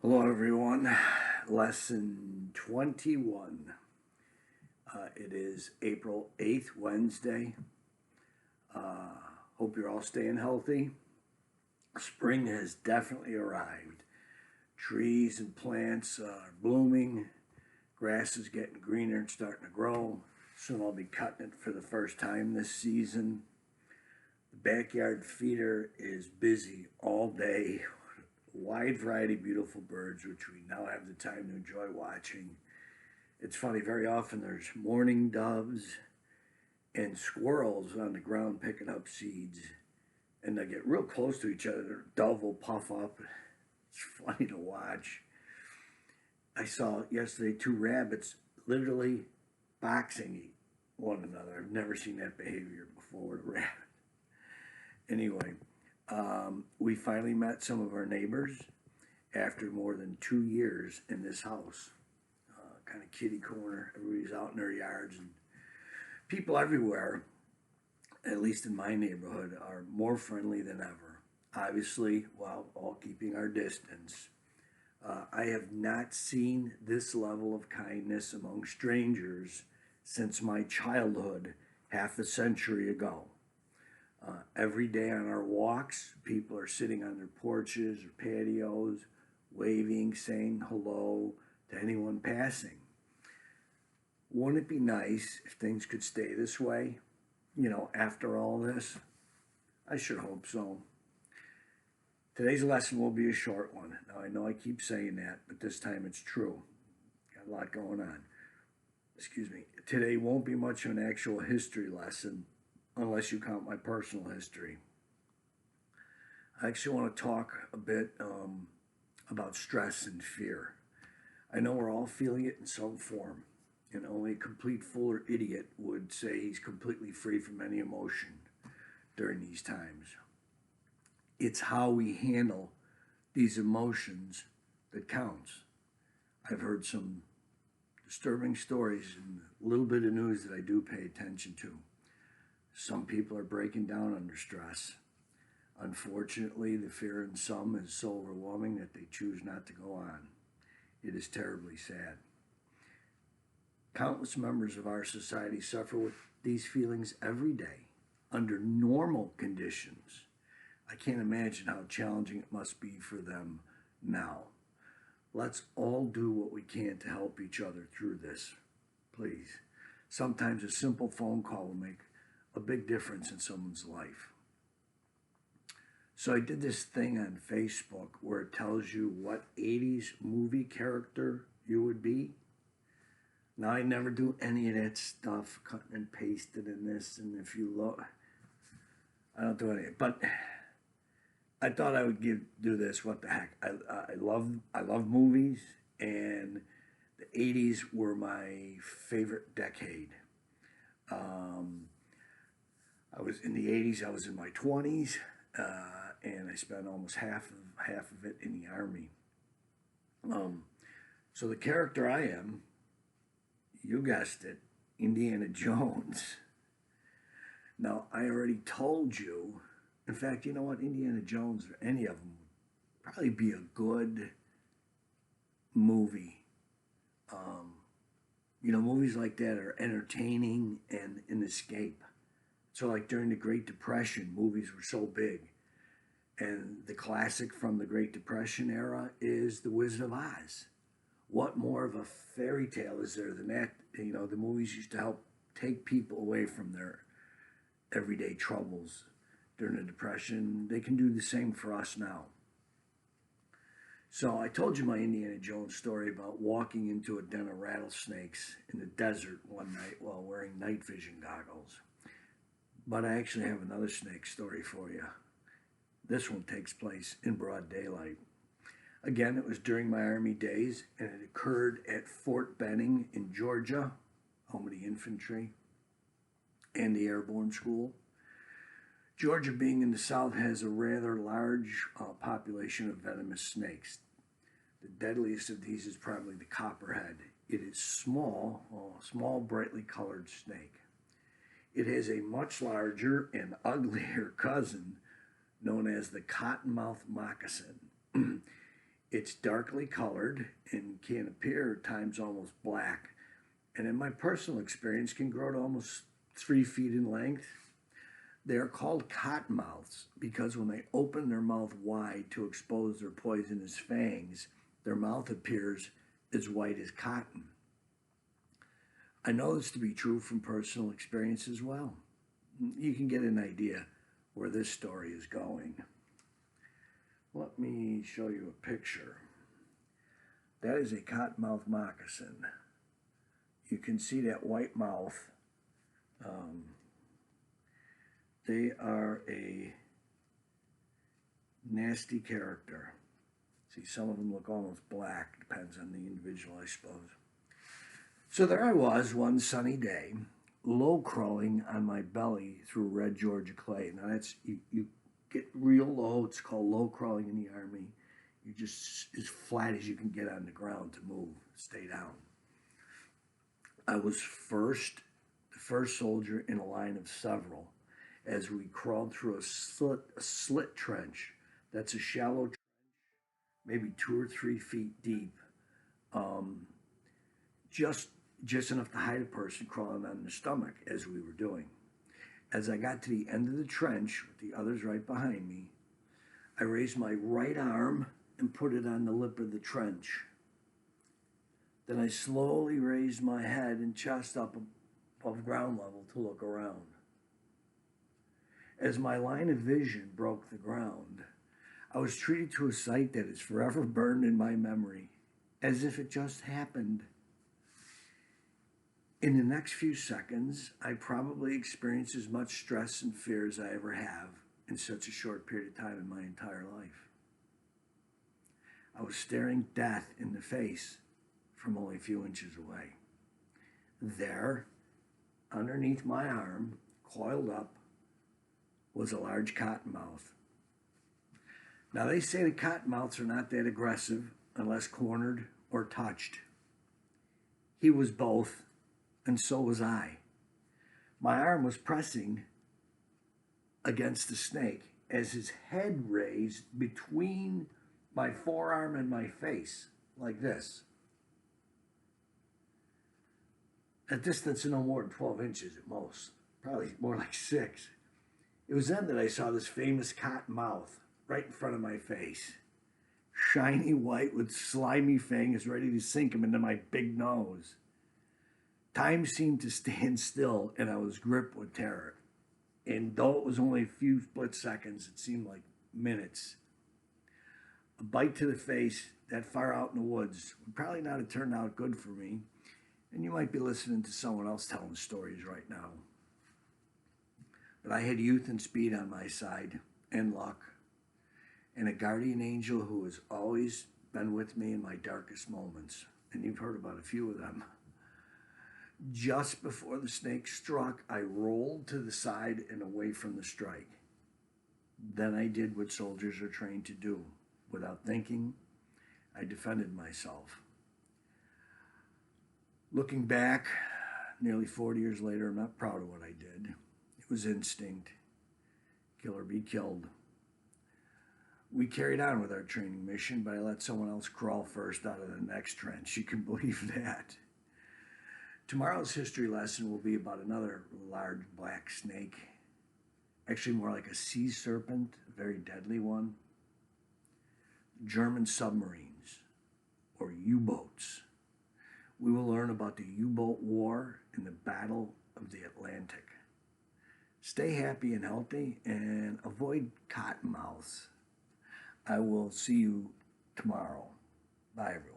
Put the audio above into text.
Hello, everyone. Lesson 21. It is April 8th, Wednesday. Hope you're all staying healthy. Spring has definitely arrived. Trees and plants are blooming. Grass is getting greener and starting to grow. Soon I'll be cutting it for the first time this season. The backyard feeder is busy all day. Wide variety of beautiful birds, which we now have the time to enjoy watching. It's funny, very often there's mourning doves and squirrels on the ground picking up seeds, and they get real close to each other. Their dove will puff up. It's funny to watch. I saw yesterday two rabbits literally boxing one another. I've never seen that behavior before with a rabbit. Anyway, we finally met some of our neighbors after more than 2 years in this house. Kind of kitty corner. Everybody's out in their yards, and people everywhere, at least in my neighborhood, are more friendly than ever. Obviously, while all keeping our distance. I have not seen this level of kindness among strangers since my childhood half a century ago. Every day on our walks, people are sitting on their porches or patios, waving, saying hello to anyone passing. Wouldn't it be nice if things could stay this way, after all this? I sure hope so. Today's lesson will be a short one. Now, I know I keep saying that, but this time it's true. Got a lot going on. Excuse me. Today won't be much of an actual history lesson unless you count my personal history. I actually want to talk a bit about stress and fear. I know we're all feeling it in some form, and only a complete fool or idiot would say he's completely free from any emotion during these times. It's how we handle these emotions that counts. I've heard some disturbing stories and a little bit of news that I do pay attention to. Some people are breaking down under stress. Unfortunately, the fear in some is so overwhelming that they choose not to go on. It is terribly sad. Countless members of our society suffer with these feelings every day under normal conditions. I can't imagine how challenging it must be for them now. Let's all do what we can to help each other through this, please. Sometimes a simple phone call will make a big difference in someone's life. So I did this thing on Facebook where it tells you what 80s movie character you would be. Now, I never do any of that stuff, cutting and pasting in this, and if you look, I don't do any of it. But I thought I would do this. What the heck? I love movies, and the 80s were my favorite decade. I was in the 80s. I was in my 20s, and I spent almost half of it in the Army. So the character I am, you guessed it, Indiana Jones. Now, I already told you. In fact, you know what? Indiana Jones or any of them would probably be a good movie. Movies like that are entertaining and an escape. So, like during the Great Depression, movies were so big. And the classic from the Great Depression era is The Wizard of Oz. What more of a fairy tale is there than that? The movies used to help take people away from their everyday troubles during the Depression. They can do the same for us now. So I told you my Indiana Jones story about walking into a den of rattlesnakes in the desert one night while wearing night vision goggles. But I actually have another snake story for you. This one takes place in broad daylight. Again, it was during my Army days, and it occurred at Fort Benning in Georgia, home of the infantry and the airborne school. Georgia, being in the south, has a rather large population of venomous snakes. The deadliest of these is probably the copperhead. It is small, brightly colored snake. It has a much larger and uglier cousin known as the cottonmouth moccasin. It's darkly colored and can appear at times almost black. And in my personal experience, can grow to almost 3 feet in length. They are called cottonmouths because when they open their mouth wide to expose their poisonous fangs, their mouth appears as white as cotton. I know this to be true from personal experience as well. You can get an idea where this story is going. Let me show you a picture. That is a cottonmouth moccasin. You can see that white mouth. They are a nasty character. See, some of them look almost black. Depends on the individual, I suppose. So there I was one sunny day, low crawling on my belly through red Georgia clay. Now that's, you get real low. It's called low crawling in the Army. You just as flat as you can get on the ground to move, stay down. I was the first soldier in a line of several as we crawled through a slit trench. That's a shallow trench, maybe 2 or 3 feet deep, just enough to hide a person crawling on their stomach as we were doing. As I got to the end of the trench with the others right behind me, I raised my right arm and put it on the lip of the trench. Then I slowly raised my head and chest up above ground level to look around. As my line of vision broke the ground, I was treated to a sight that is forever burned in my memory, as if it just happened. In the next few seconds, I probably experienced as much stress and fear as I ever have in such a short period of time in my entire life. I was staring death in the face from only a few inches away. There, underneath my arm, coiled up, was a large cottonmouth. Now they say the cottonmouths are not that aggressive unless cornered or touched. He was both, and so was I. My arm was pressing against the snake as his head raised between my forearm and my face, like this. A distance of no more than 12 inches at most, probably more like 6. It was then that I saw this famous cottonmouth right in front of my face. Shiny white with slimy fangs ready to sink him into my big nose. Time seemed to stand still and I was gripped with terror. And though it was only a few split seconds, it seemed like minutes. A bite to the face that far out in the woods would probably not have turned out good for me. And you might be listening to someone else telling stories right now. But I had youth and speed on my side, and luck, and a guardian angel who has always been with me in my darkest moments. And you've heard about a few of them. Just before the snake struck, I rolled to the side and away from the strike. Then I did what soldiers are trained to do. Without thinking, I defended myself. Looking back, nearly 40 years later, I'm not proud of what I did. It was instinct. Kill or be killed. We carried on with our training mission, but I let someone else crawl first out of the next trench. You can believe that. Tomorrow's history lesson will be about another large black snake. Actually more like a sea serpent, a very deadly one. German submarines, or U-boats. We will learn about the U-boat war and the Battle of the Atlantic. Stay happy and healthy and avoid cottonmouths. I will see you tomorrow. Bye, everyone.